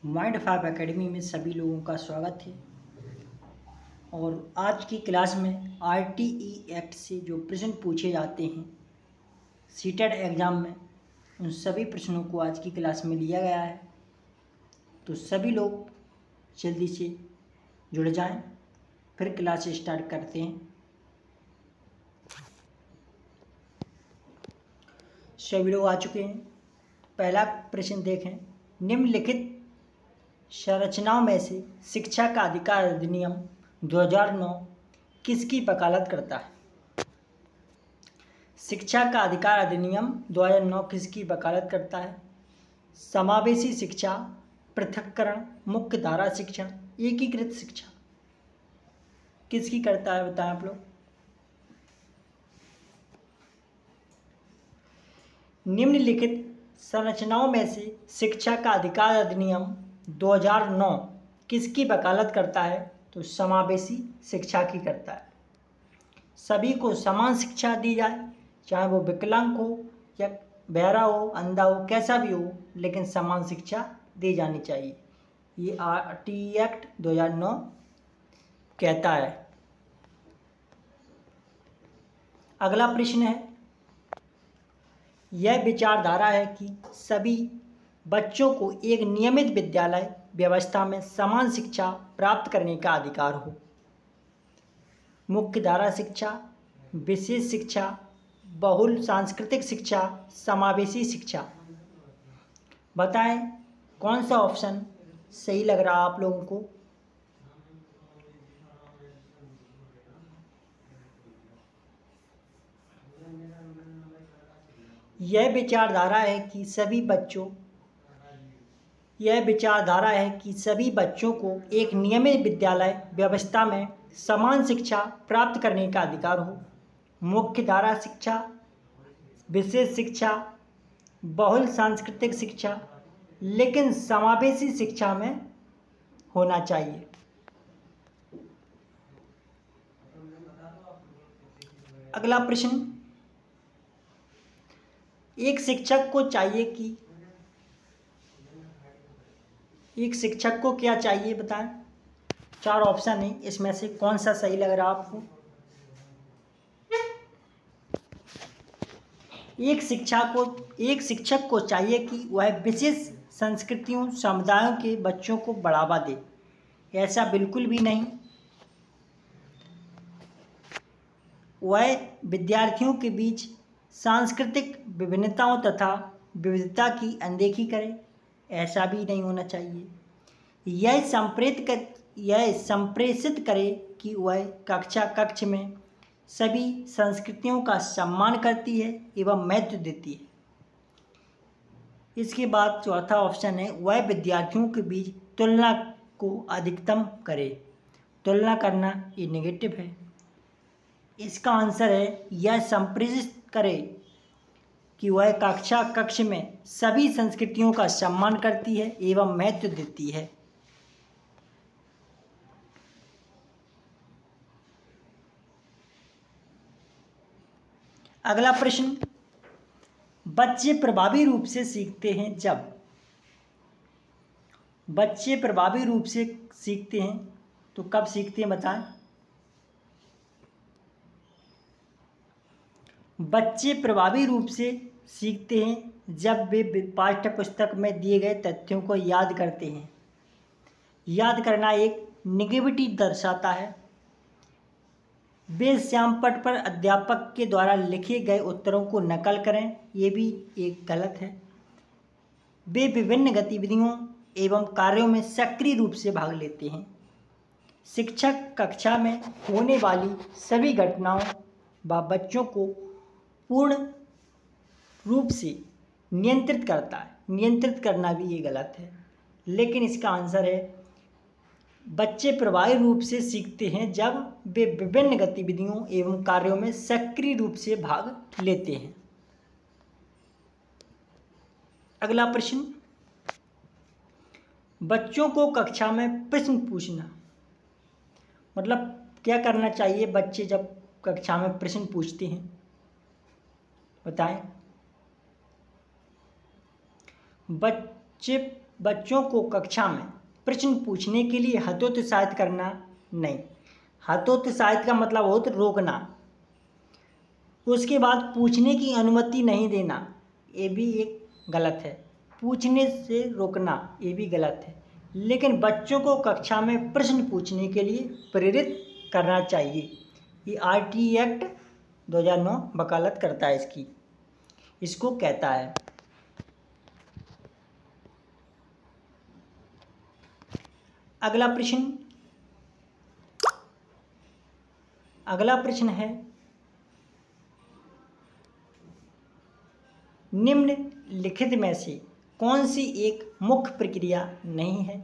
Mind fab academy में सभी लोगों का स्वागत है। और आज की क्लास में आरटीई एक्ट से जो प्रश्न पूछे जाते हैं सीटेट एग्ज़ाम में, उन सभी प्रश्नों को आज की क्लास में लिया गया है। तो सभी लोग जल्दी से जुड़ जाएं, फिर क्लास स्टार्ट करते हैं। सभी लोग आ चुके हैं। पहला प्रश्न देखें, निम्नलिखित संरचनाओं में से शिक्षा का अधिकार अधिनियम 2009 किसकी वकालत करता है? शिक्षा का अधिकार अधिनियम 2009 किसकी वकालत करता है? समावेशी शिक्षा, पृथक्करण, मुख्य धारा शिक्षा, एकीकृत शिक्षा, किसकी करता है बताएं आप लोग। निम्नलिखित संरचनाओं में से शिक्षा का अधिकार अधिनियम 2009 किसकी वकालत करता है? तो समावेशी शिक्षा की करता है। सभी को समान शिक्षा दी जाए, चाहे वो विकलांग हो या बहरा हो, अंधा हो, कैसा भी हो, लेकिन समान शिक्षा दी जानी चाहिए। ये आरटीई एक्ट 2009 कहता है। अगला प्रश्न है, यह विचारधारा है कि सभी बच्चों को एक नियमित विद्यालय व्यवस्था में समान शिक्षा प्राप्त करने का अधिकार हो। मुख्य धारा शिक्षा, विशेष शिक्षा, बहुल सांस्कृतिक शिक्षा, समावेशी शिक्षा, बताएं कौन सा ऑप्शन सही लग रहा आप लोगों को। यह विचारधारा है कि सभी बच्चों को एक नियमित विद्यालय व्यवस्था में समान शिक्षा प्राप्त करने का अधिकार हो। मुख्य धारा शिक्षा, विशेष शिक्षा, बहुल सांस्कृतिक शिक्षा, लेकिन समावेशी शिक्षा में होना चाहिए। अगला प्रश्न, एक शिक्षक को क्या चाहिए बताएं। 4 ऑप्शन है, इसमें से कौन सा सही लग रहा आपको। एक शिक्षक को चाहिए कि वह विशेष संस्कृतियों समुदायों के बच्चों को बढ़ावा दे। ऐसा बिल्कुल भी नहीं। वह विद्यार्थियों के बीच सांस्कृतिक विभिन्नताओं तथा विविधता की अनदेखी करे। ऐसा भी नहीं होना चाहिए। यह संप्रेषित करे कि वह कक्ष में सभी संस्कृतियों का सम्मान करती है एवं महत्व देती है। इसके बाद चौथा ऑप्शन है, वह विद्यार्थियों के बीच तुलना को अधिकतम करे। तुलना करना ये नेगेटिव है। इसका आंसर है, यह संप्रेषित करे कि वह कक्ष में सभी संस्कृतियों का सम्मान करती है एवं महत्व देती है। अगला प्रश्न, बच्चे प्रभावी रूप से सीखते हैं जब। बच्चे प्रभावी रूप से सीखते हैं तो कब सीखते हैं बताएं। बच्चे प्रभावी रूप से सीखते हैं जब वे पाठ्य पुस्तक में दिए गए तथ्यों को याद करते हैं। याद करना एक निगेटिविटी दर्शाता है। वे श्यामपट्ट पर अध्यापक के द्वारा लिखे गए उत्तरों को नकल करें, ये भी एक गलत है। वे विभिन्न गतिविधियों एवं कार्यों में सक्रिय रूप से भाग लेते हैं। शिक्षक कक्षा में होने वाली सभी घटनाओं व बच्चों को पूर्ण रूप से नियंत्रित करता है। नियंत्रित करना भी ये गलत है। लेकिन इसका आंसर है, बच्चे प्रभावी रूप से सीखते हैं जब वे विभिन्न गतिविधियों एवं कार्यों में सक्रिय रूप से भाग लेते हैं। अगला प्रश्न, बच्चों को कक्षा में प्रश्न पूछना, मतलब क्या करना चाहिए बच्चे जब कक्षा में प्रश्न पूछते हैं बताएं। बच्चे बच्चों को कक्षा में प्रश्न पूछने के लिए हतोत्साहित करना नहीं। हतोत्साहित का मतलब हो तो रोकना। उसके बाद पूछने की अनुमति नहीं देना, ये भी एक गलत है। पूछने से रोकना, ये भी गलत है। लेकिन बच्चों को कक्षा में प्रश्न पूछने के लिए प्रेरित करना चाहिए। ये RT एक्ट 2009 वकालत करता है इसको कहता है। अगला प्रश्न है, निम्नलिखित में से कौन सी एक मुख्य प्रक्रिया नहीं है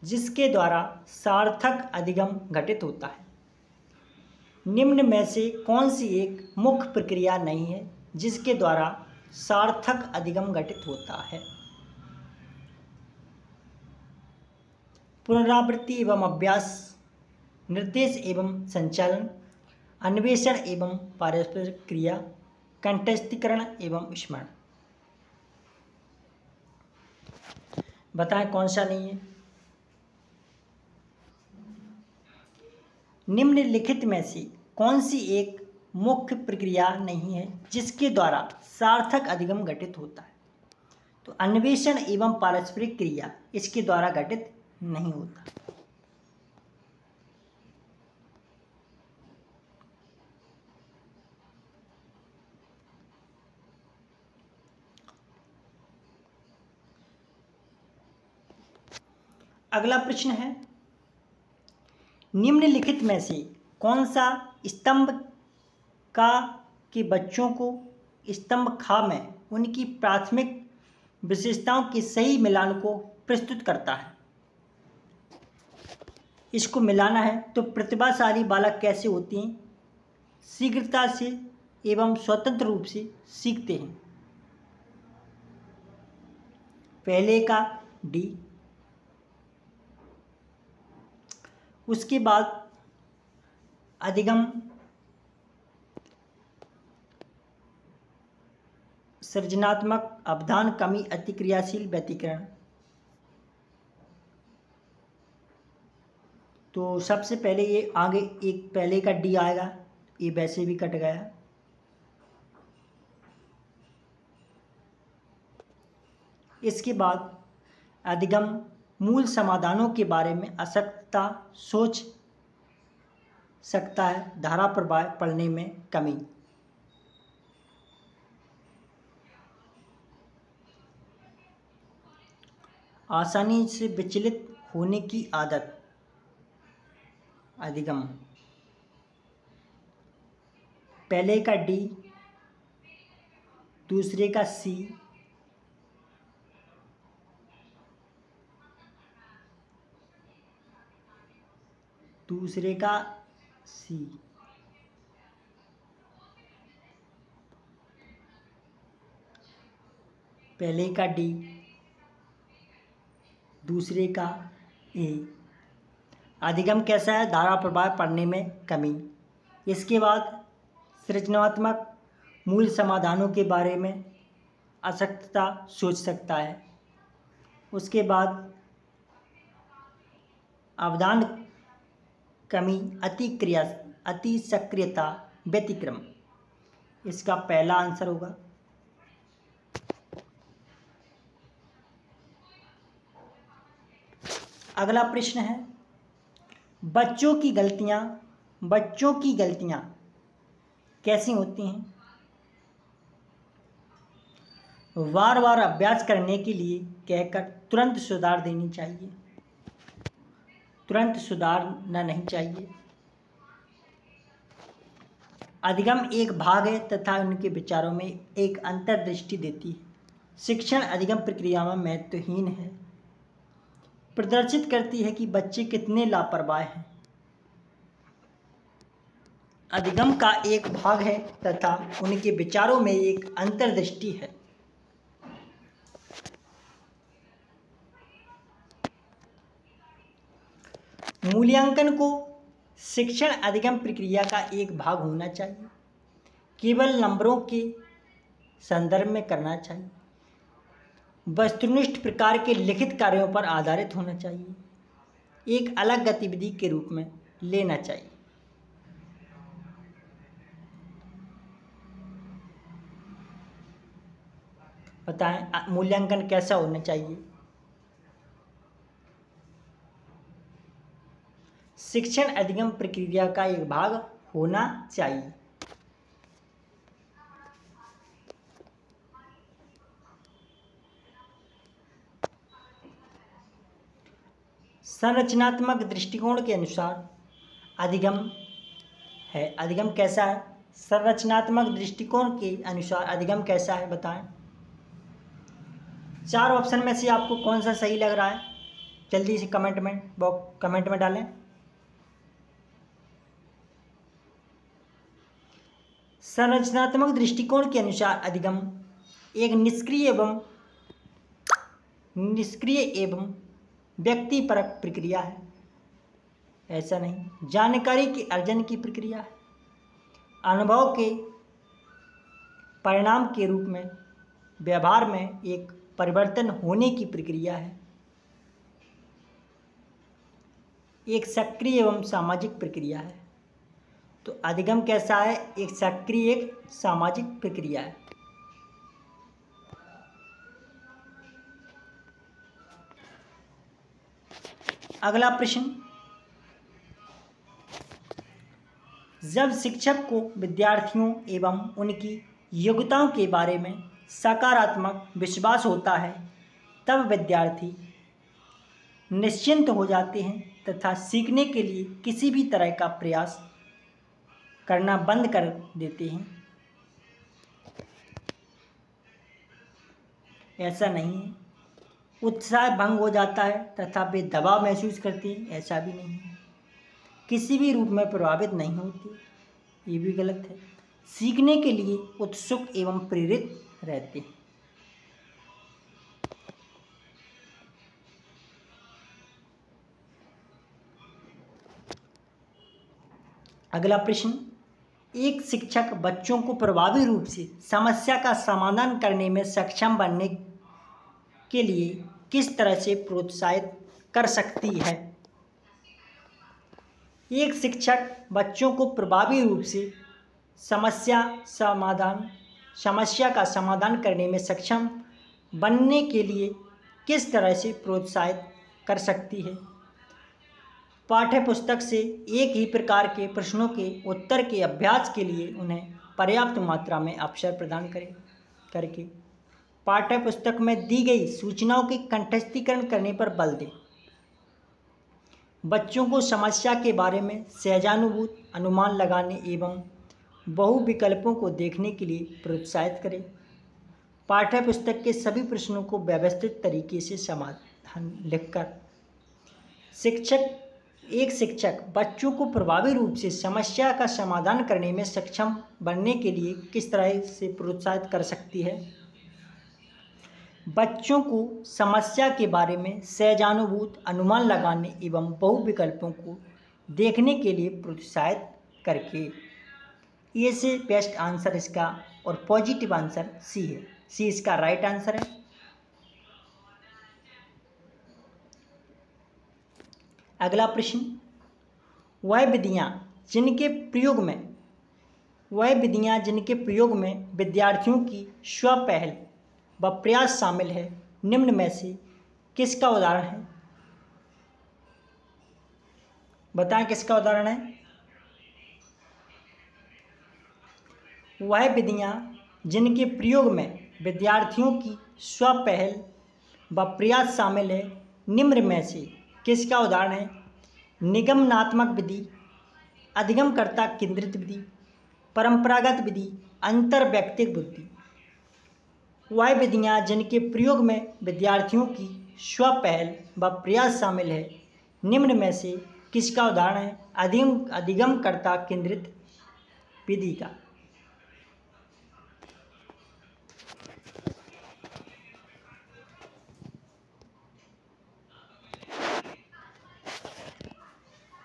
जिसके द्वारा सार्थक अधिगम घटित होता है? निम्न में से कौन सी एक मुख्य प्रक्रिया नहीं है जिसके द्वारा सार्थक अधिगम घटित होता है? पुनरावृत्ति एवं अभ्यास, निर्देश एवं संचालन, अन्वेषण एवं पारस्परिक क्रिया, कंठस्थीकरण एवं स्मरण। बताएं कौन सा नहीं है? निम्नलिखित में से कौन सी एक मुख्य प्रक्रिया नहीं है जिसके द्वारा सार्थक अधिगम घटित होता है? तो अन्वेषण एवं पारस्परिक क्रिया इसके द्वारा घटित नहीं होता। अगला प्रश्न है, निम्नलिखित में से कौन सा स्तंभ का के बच्चों को स्तंभ खा में उनकी प्राथमिक विशेषताओं के सही मिलान को प्रस्तुत करता है? इसको मिलाना है तो प्रतिभाशाली बालक कैसे होते हैं? शीघ्रता से एवं स्वतंत्र रूप से सीखते हैं। पहले का D। उसके बाद अधिगम सृजनात्मक, अवधान, कमी, अतिक्रियाशील, व्यतिकरण। तो सबसे पहले ये आगे एक पहले का D आएगा, ये वैसे भी कट गया। इसके बाद अधिगम मूल समाधानों के बारे में आसक्तता, सोच सकता है, धारा प्रवाह पढ़ने में कमी। आसानी से विचलित होने की आदत, अधिगम। पहले का D, दूसरे का C, दूसरे का C, पहले का D, दूसरे का A। अधिगम कैसा है? धारा प्रवाह पढ़ने में कमी। इसके बाद सृजनात्मक, मूल समाधानों के बारे में आसक्तता, सोच सकता है। उसके बाद अवधान, कमी, अति सक्रियता, व्यतिक्रम। इसका पहला आंसर होगा। अगला प्रश्न है, बच्चों की गलतियां कैसी होती हैं? बार बार अभ्यास करने के लिए कहकर तुरंत सुधार देनी चाहिए, तुरंत सुधारना नहीं चाहिए। अधिगम एक भाग है तथा उनके विचारों में एक अंतर्दृष्टि देती है। शिक्षण अधिगम प्रक्रिया में महत्वहीन है, प्रदर्शित करती है कि बच्चे कितने लापरवाह हैं। अधिगम का एक भाग है तथा उनके विचारों में एक अंतर्दृष्टि है। मूल्यांकन को शिक्षण अधिगम प्रक्रिया का एक भाग होना चाहिए, केवल नंबरों के संदर्भ में करना चाहिए। वस्तुनिष्ठ प्रकार के लिखित कार्यों पर आधारित होना चाहिए, एक अलग गतिविधि के रूप में लेना चाहिए। बताएं मूल्यांकन कैसा होना चाहिए। शिक्षण अधिगम प्रक्रिया का एक भाग होना चाहिए। संरचनात्मक दृष्टिकोण के अनुसार अधिगम है। अधिगम कैसा है? संरचनात्मक दृष्टिकोण के अनुसार अधिगम कैसा है बताएं। 4 ऑप्शन में से आपको कौन सा सही लग रहा है? जल्दी से कमेंट में डालें। संरचनात्मक दृष्टिकोण के अनुसार अधिगम एक निष्क्रिय एवं व्यक्तिपरक प्रक्रिया है। ऐसा नहीं, जानकारी के अर्जन की प्रक्रिया है। अनुभव के परिणाम के रूप में व्यवहार में एक परिवर्तन होने की प्रक्रिया है। एक सक्रिय एवं सामाजिक प्रक्रिया है। तो अधिगम कैसा है? एक सक्रिय एक सामाजिक प्रक्रिया है। अगला प्रश्न, जब शिक्षक को विद्यार्थियों एवं उनकी योग्यताओं के बारे में सकारात्मक विश्वास होता है तब विद्यार्थी निश्चिंत हो जाते हैं तथा सीखने के लिए किसी भी तरह का प्रयास करना बंद कर देते हैं। ऐसा नहीं है। उत्साह भंग हो जाता है तथा वे दबाव महसूस करते हैं। ऐसा भी नहीं है। किसी भी रूप में प्रभावित नहीं होते। ये भी गलत है। सीखने के लिए उत्सुक एवं प्रेरित रहते हैं। अगला प्रश्न, एक शिक्षक बच्चों को प्रभावी रूप से समस्या का समाधान करने में सक्षम बनने के लिए किस तरह से प्रोत्साहित कर सकती है? एक शिक्षक बच्चों को प्रभावी रूप से समस्या का समाधान करने में सक्षम बनने के लिए किस तरह से प्रोत्साहित कर सकती है? पाठ्य पुस्तक से एक ही प्रकार के प्रश्नों के उत्तर के अभ्यास के लिए उन्हें पर्याप्त मात्रा में अवसर प्रदान करके पाठ्य पुस्तक में दी गई सूचनाओं के कंठस्थीकरण करने पर बल दें। बच्चों को समस्या के बारे में सहजानुभूत अनुमान लगाने एवं बहु विकल्पों को देखने के लिए प्रोत्साहित करें। पाठ्य पुस्तक के सभी प्रश्नों को व्यवस्थित तरीके से समाधान लिखकर एक शिक्षक बच्चों को प्रभावी रूप से समस्या का समाधान करने में सक्षम बनने के लिए किस तरह से प्रोत्साहित कर सकती है? बच्चों को समस्या के बारे में सहजानुभूत अनुमान लगाने एवं बहु विकल्पों को देखने के लिए प्रोत्साहित करके। ये से बेस्ट आंसर इसका और पॉजिटिव आंसर सी है। सी इसका राइट आंसर है। अगला प्रश्न, वह विधियाँ जिनके प्रयोग में विद्यार्थियों की स्वपहल व प्रयास शामिल है, निम्न में से किसका उदाहरण है? बताएं किसका उदाहरण है? वह विधियाँ जिनके प्रयोग में विद्यार्थियों की स्वपहल व प्रयास शामिल है, निम्न में से किसका उदाहरण है? निगमनात्मक विधि, अधिगमकर्ता केंद्रित विधि, परंपरागत विधि, अंतर्वैयक्तिक बुद्धि। वह विधियाँ जिनके प्रयोग में विद्यार्थियों की स्वपहल व प्रयास शामिल है, निम्न में से किसका उदाहरण है? अधिगमकर्ता केंद्रित विधि का।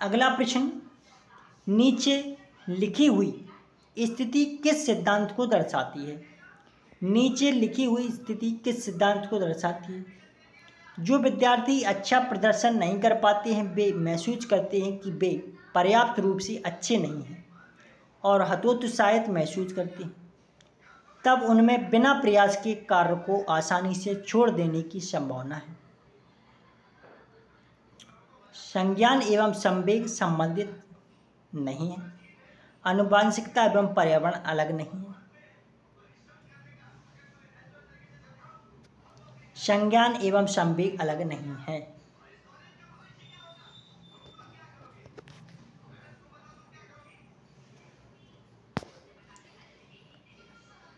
अगला प्रश्न, नीचे लिखी हुई स्थिति किस सिद्धांत को दर्शाती है? नीचे लिखी हुई स्थिति किस सिद्धांत को दर्शाती है? जो विद्यार्थी अच्छा प्रदर्शन नहीं कर पाते हैं वे महसूस करते हैं कि वे पर्याप्त रूप से अच्छे नहीं हैं और हतोत्साहित महसूस करते हैं। तब उनमें बिना प्रयास के कार्य को आसानी से छोड़ देने की संभावना है। संज्ञान एवं संवेग संबंधित नहीं है। आनुवंशिकता एवं पर्यावरण अलग नहीं है। संज्ञान एवं संवेग अलग नहीं है।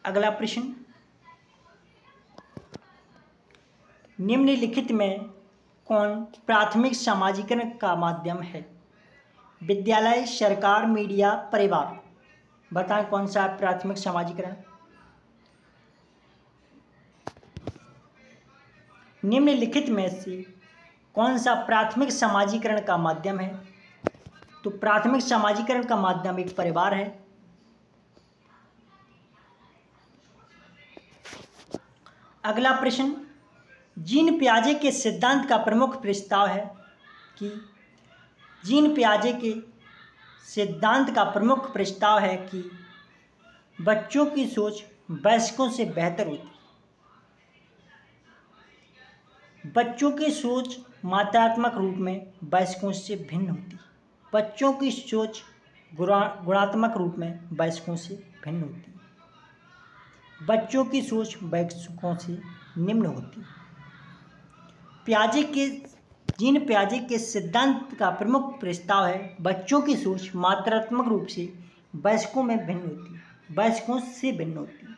अगला प्रश्न, निम्नलिखित में कौन प्राथमिक समाजीकरण का माध्यम है? विद्यालय, सरकार, मीडिया, परिवार। बताएं कौन सा प्राथमिक समाजीकरण? निम्नलिखित में से कौन सा प्राथमिक समाजीकरण का माध्यम है? तो प्राथमिक समाजीकरण का माध्यम एक परिवार है। अगला प्रश्न, जीन पियाजे के सिद्धांत का प्रमुख प्रस्ताव है कि जीन पियाजे के सिद्धांत का प्रमुख प्रस्ताव है कि बच्चों की सोच वयस्कों से बेहतर होती है। बच्चों की सोच मात्रात्मक रूप में वयस्कों से भिन्न होती है। बच्चों की सोच गुणात्मक रूप में वयस्कों से भिन्न होती है। बच्चों की सोच वयस्कों से निम्न होती है। जीन पियाजे के सिद्धांत का प्रमुख प्रस्ताव है बच्चों की सोच मात्रात्मक रूप से वयस्कों में भिन्न होती है, वयस्कों से भिन्न होती है।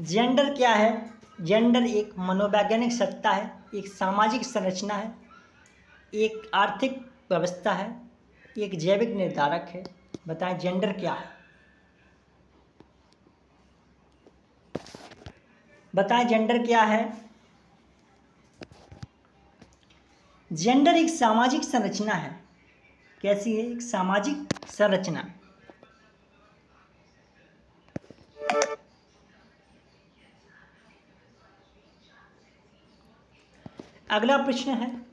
जेंडर क्या है? जेंडर एक मनोवैज्ञानिक सत्ता है, एक सामाजिक संरचना है, एक आर्थिक व्यवस्था है, एक जैविक निर्धारक है। बताएं जेंडर क्या है? बताएं जेंडर क्या है? जेंडर एक सामाजिक संरचना है। कैसी है? एक सामाजिक संरचना। अगला प्रश्न है,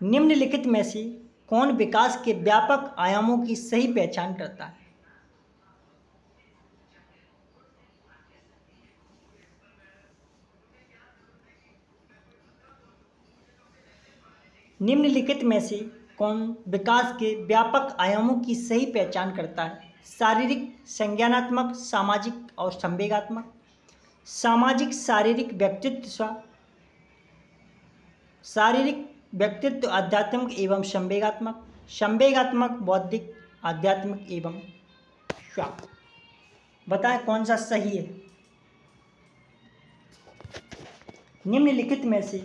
निम्नलिखित में से कौन विकास के व्यापक आयामों की सही पहचान करता है? निम्नलिखित में से कौन विकास के व्यापक आयामों की सही पहचान करता है? शारीरिक, संज्ञानात्मक, सामाजिक और संवेगात्मक। सामाजिक, शारीरिक व्यक्तित्व आध्यात्मिक एवं संवेगात्मक। संवेगात्मक बौद्धिक, आध्यात्मिक एवं स्वास्थ्य। बताएं कौन सा सही है? निम्नलिखित में से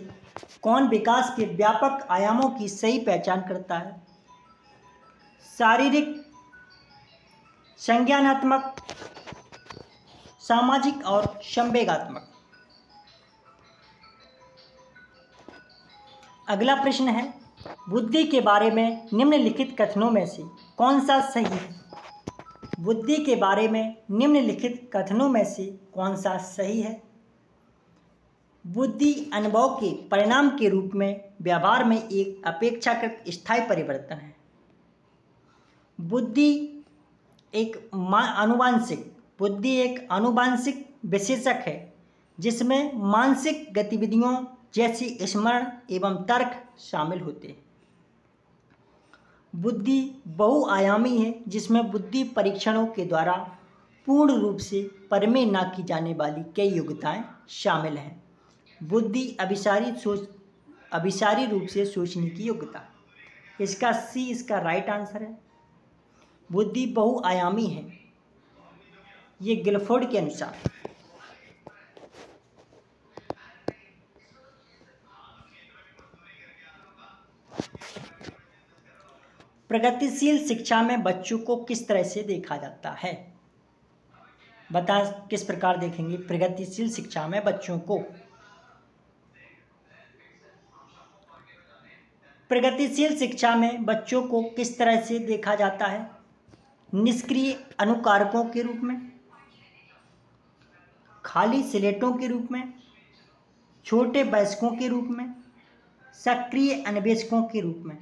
कौन विकास के व्यापक आयामों की सही पहचान करता है? शारीरिक, संज्ञानात्मक, सामाजिक और संवेगात्मक। अगला प्रश्न है, बुद्धि के बारे में निम्नलिखित कथनों में से कौन सा सही है? बुद्धि के बारे में निम्नलिखित कथनों में से कौन सा सही है? बुद्धि अनुभव के परिणाम के रूप में व्यवहार में एक अपेक्षाकृत स्थायी परिवर्तन है। बुद्धि एक आनुवांशिक विशेषक है जिसमें मानसिक गतिविधियों जैसे स्मरण एवं तर्क शामिल होते हैं। बुद्धि बहुआयामी है जिसमें बुद्धि परीक्षणों के द्वारा पूर्ण रूप से परमेय न की जाने वाली कई योग्यताएं शामिल हैं। बुद्धि अभिसारी रूप से सोचने की योग्यता। इसका सी इसका राइट आंसर है। बुद्धि बहुआयामी है, ये गिलफोर्ड के अनुसार। प्रगतिशील शिक्षा में बच्चों को किस तरह से देखा जाता है? बता किस प्रकार देखेंगे प्रगतिशील शिक्षा में बच्चों को? प्रगतिशील शिक्षा में बच्चों को किस तरह से देखा जाता है? निष्क्रिय अनुकारकों के रूप में, खाली स्लेटों के रूप में, छोटे वयस्कों के रूप में, सक्रिय अन्वेषकों के रूप में।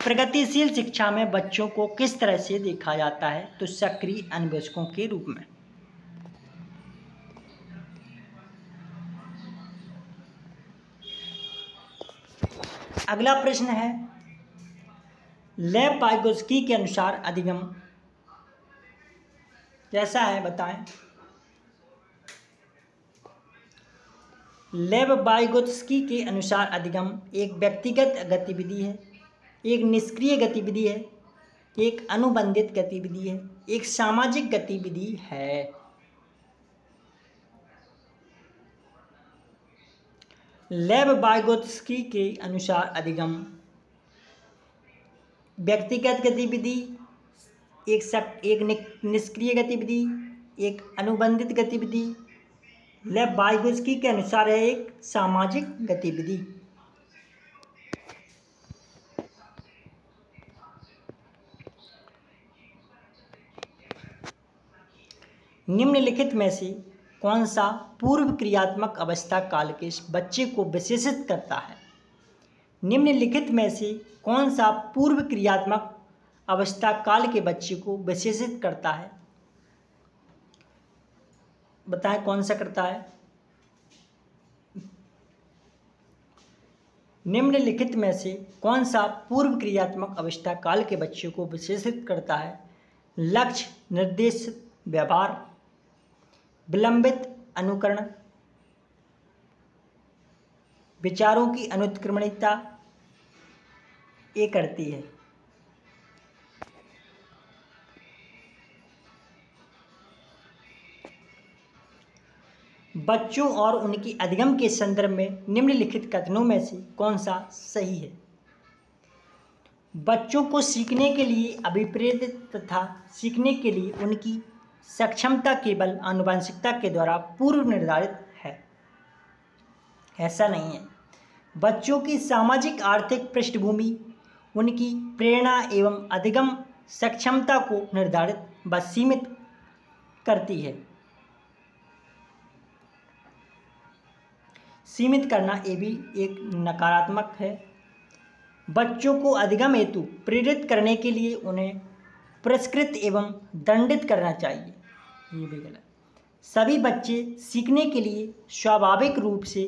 प्रगतिशील शिक्षा में बच्चों को किस तरह से देखा जाता है? तो सक्रिय अन्वेषकों के रूप में। अगला प्रश्न है, लेव वाइगोत्स्की के अनुसार अधिगम कैसा है, बताएं। लेव वाइगोत्स्की के अनुसार अधिगम एक व्यक्तिगत गतिविधि है, एक निष्क्रिय गतिविधि है, एक अनुबंधित गतिविधि है, एक सामाजिक गतिविधि है। लेव वाइगोत्स्की के अनुसार अधिगम व्यक्तिगत गतिविधि, एक निष्क्रिय गतिविधि, एक अनुबंधित गतिविधि। लेव वाइगोत्स्की के अनुसार है एक सामाजिक गतिविधि। निम्नलिखित में से कौन सा पूर्व क्रियात्मक अवस्था काल के बच्चे को विशेषित करता है? निम्नलिखित में से कौन सा पूर्व क्रियात्मक अवस्था काल के बच्चे को विशेषित करता है? बताएं कौन सा करता है? निम्नलिखित में से कौन सा पूर्व क्रियात्मक अवस्था काल के बच्चे को विशेषित करता है? लक्ष्य निर्देशित व्यवहार, विलंबित अनुकरण, विचारों की अनुत्क्रमणिकता ये करती है। बच्चों और उनकी अधिगम के संदर्भ में निम्नलिखित कथनों में से कौन सा सही है? बच्चों को सीखने के लिए अभिप्रेरित तथा सीखने के लिए उनकी सक्षमता केवल आनुवंशिकता के द्वारा पूर्व निर्धारित है। ऐसा नहीं है। बच्चों की सामाजिक आर्थिक पृष्ठभूमि उनकी प्रेरणा एवं अधिगम सक्षमता को निर्धारित व सीमित करती है। सीमित करना ये भी एक नकारात्मक है। बच्चों को अधिगम हेतु प्रेरित करने के लिए उन्हें पुरस्कृत एवं दंडित करना चाहिए, ये भी गलत। सभी बच्चे सीखने के लिए स्वाभाविक रूप से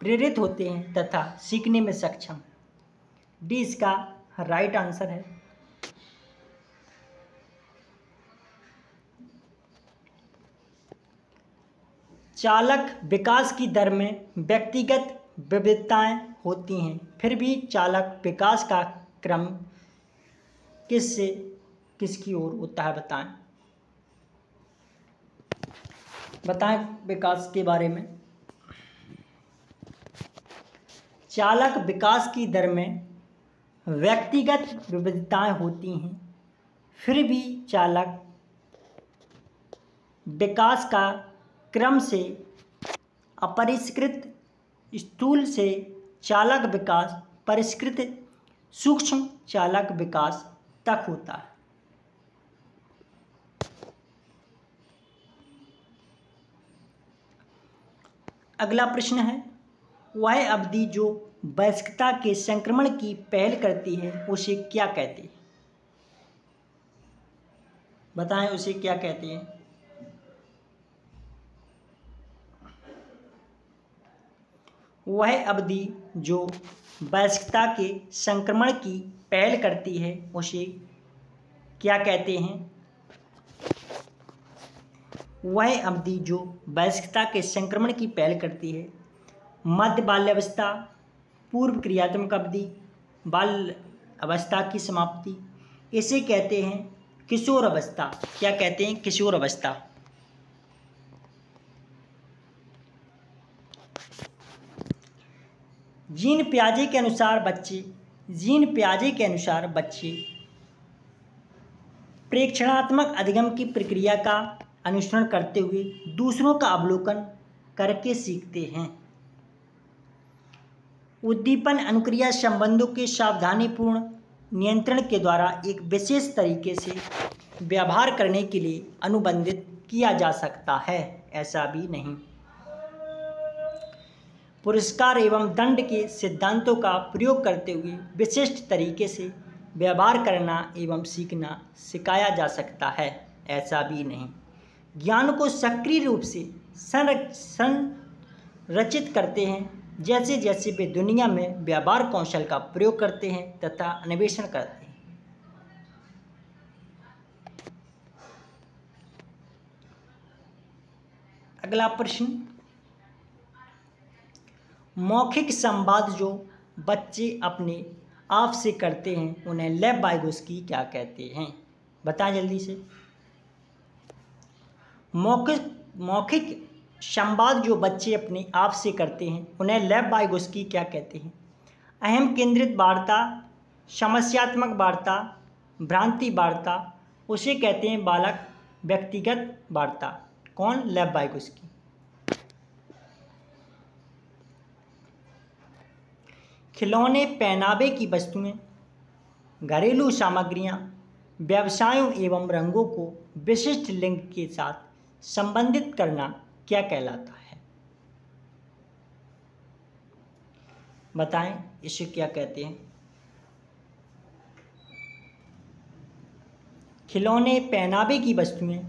प्रेरित होते हैं तथा सीखने में सक्षम। डी इसका राइट आंसर है। चालक विकास की दर में व्यक्तिगत विविधताएं होती हैं, फिर भी चालक विकास का क्रम किसकी ओर होता है? बताएं विकास के बारे में। चालक विकास की दर में व्यक्तिगत विविधताएं होती हैं, फिर भी चालक विकास का क्रम से अपरिष्कृत स्थूल से चालक विकास परिष्कृत सूक्ष्म चालक विकास तक होता है। अगला प्रश्न है, वह अवधि जो वयस्कता के संक्रमण की पहल करती है उसे क्या कहते हैं? बताएं उसे क्या कहते हैं? वह अवधि जो वयस्कता के संक्रमण की पहल करती है उसे क्या कहते हैं? वह अवधि जो वयस्कता के संक्रमण की पहल करती है। मध्य बाल्यावस्था, पूर्व क्रियात्मक अवधि, बाल अवस्था की समाप्ति, इसे कहते हैं किशोर अवस्था। क्या कहते हैं? किशोर अवस्था। जीन पियाजे के अनुसार बच्चे प्रेक्षणात्मक अधिगम की प्रक्रिया का अनुसरण करते हुए दूसरों का अवलोकन करके सीखते हैं। उद्दीपन अनुक्रिया संबंधों के सावधानीपूर्ण नियंत्रण के द्वारा एक विशेष तरीके से व्यवहार करने के लिए अनुबंधित किया जा सकता है, ऐसा भी नहीं। पुरस्कार एवं दंड के सिद्धांतों का प्रयोग करते हुए विशिष्ट तरीके से व्यवहार करना एवं सीखना सिखाया जा सकता है, ऐसा भी नहीं। ज्ञान को सक्रिय रूप से संरचित करते हैं जैसे जैसे वे दुनिया में व्यवहार कौशल का प्रयोग करते हैं तथा अन्वेषण करते हैं। अगला प्रश्न, मौखिक संवाद जो बच्चे अपने आप से करते हैं उन्हें लेव वाइगोत्स्की क्या कहते हैं? बताएं जल्दी से। मौखिक संवाद जो बच्चे अपने आप से करते हैं उन्हें लेव वाइगोत्स्की क्या कहते हैं? अहम केंद्रित वार्ता, समस्यात्मक वार्ता, भ्रांति वार्ता, उसे कहते हैं बालक व्यक्तिगत वार्ता। कौन? लेव वाइगोत्स्की। खिलौने, पहनावे की वस्तुएं, घरेलू सामग्रियां, व्यवसायों एवं रंगों को विशिष्ट लिंग के साथ संबंधित करना क्या कहलाता है? बताएं इसे क्या कहते हैं? खिलौने, पहनावे की वस्तुएं,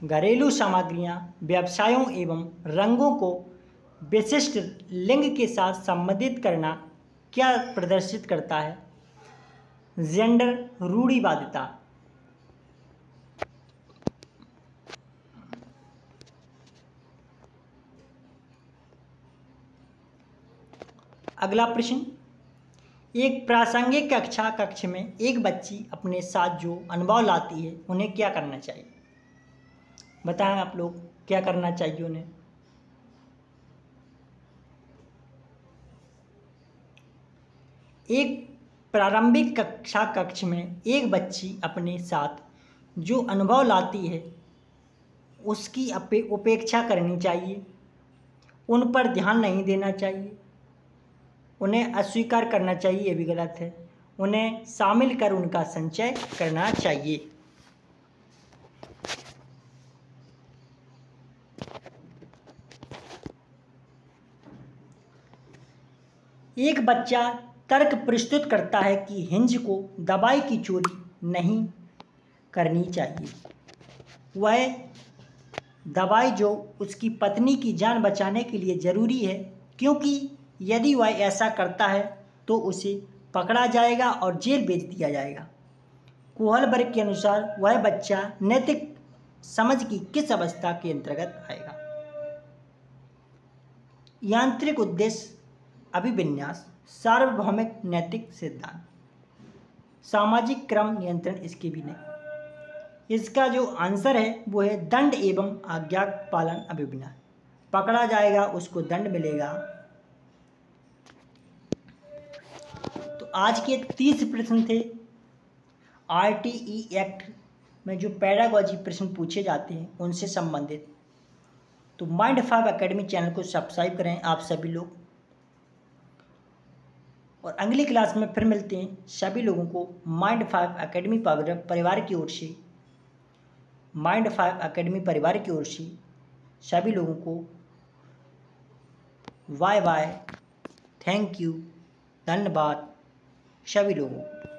घरेलू सामग्रियां, व्यवसायों एवं रंगों को विशिष्ट लिंग के साथ संबंधित करना क्या प्रदर्शित करता है? जेंडर रूढ़िवादिता। अगला प्रश्न, एक प्रासंगिक कक्ष में एक बच्ची अपने साथ जो अनुभव लाती है उन्हें क्या करना चाहिए? बताएं आप लोग क्या करना चाहिए उन्हें? एक प्रारंभिक कक्ष में एक बच्ची अपने साथ जो अनुभव लाती है उसकी उपेक्षा करनी चाहिए, उन पर ध्यान नहीं देना चाहिए, उन्हें अस्वीकार करना चाहिए, ये भी गलत है, उन्हें शामिल कर उनका संचय करना चाहिए। एक बच्चा तर्क प्रस्तुत करता है कि हिंज को दवाई की चोरी नहीं करनी चाहिए। वह दवाई जो उसकी पत्नी की जान बचाने के लिए ज़रूरी है, क्योंकि यदि वह ऐसा करता है तो उसे पकड़ा जाएगा और जेल भेज दिया जाएगा। कोहलबर्ग के अनुसार वह बच्चा नैतिक समझ की किस अवस्था के अंतर्गत आएगा? यांत्रिक उद्देश्य, अभिविन्यास, सार्वभौमिक नैतिक सिद्धांत, सामाजिक क्रम नियंत्रण, इसके भी नहीं। इसका जो आंसर है वो है दंड एवं आज्ञा पालन अभिविन्यास। पकड़ा जाएगा, उसको दंड मिलेगा। तो आज के 30 प्रश्न थे RTE एक्ट में जो पैडागॉजी प्रश्न पूछे जाते हैं उनसे संबंधित। तो माइंड5 एकेडमी चैनल को सब्सक्राइब करें आप सभी लोग, और अगली क्लास में फिर मिलते हैं। सभी लोगों को माइंड5 एकेडमी परिवार की ओर से, माइंड5 एकेडमी परिवार की ओर से सभी लोगों को बाय बाय, थैंक यू, धन्यवाद सभी लोगों को।